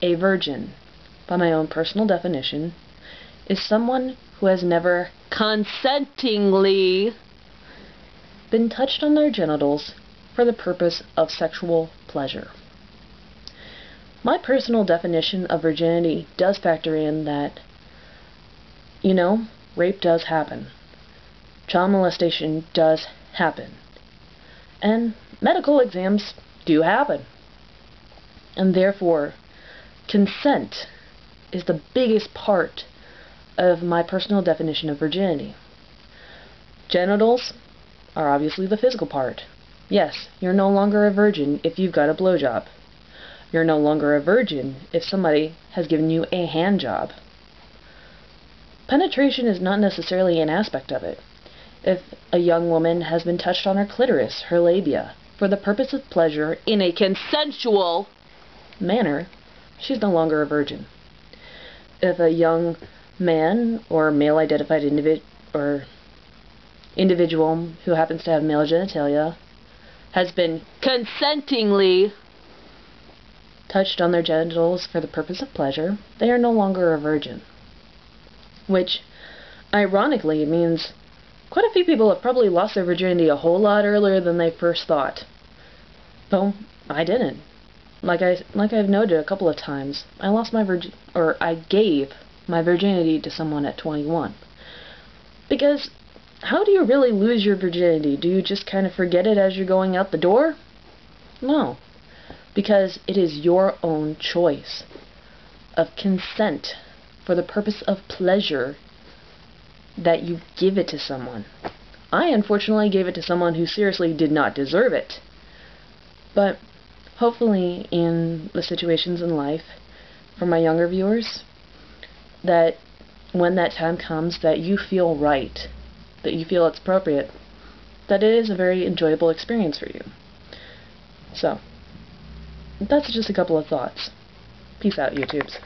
A virgin, by my own personal definition, is someone who has never consentingly been touched on their genitals for the purpose of sexual pleasure. My personal definition of virginity does factor in that, rape does happen. Child molestation does happen. And medical exams do happen. And therefore, consent is the biggest part of my personal definition of virginity. Genitals are obviously the physical part. Yes, you're no longer a virgin if you've got a blowjob. You're no longer a virgin if somebody has given you a hand job. Penetration is not necessarily an aspect of it. If a young woman has been touched on her clitoris, her labia, for the purpose of pleasure in a consensual manner, she's no longer a virgin. If a young man or male-identified individual who happens to have male genitalia has been consentingly touched on their genitals for the purpose of pleasure, they are no longer a virgin. Which, ironically, means quite a few people have probably lost their virginity a whole lot earlier than they first thought. Though, I didn't. Like I've noted a couple of times, I gave my virginity to someone at 21. Because, how do you really lose your virginity? Do you just kind of forget it as you're going out the door? No. Because it is your own choice of consent for the purpose of pleasure that you give it to someone. I unfortunately gave it to someone who seriously did not deserve it. But hopefully in the situations in life, for my younger viewers, that when that time comes that you feel right, that you feel it's appropriate, that it is a very enjoyable experience for you. So, that's just a couple of thoughts. Peace out, YouTubes.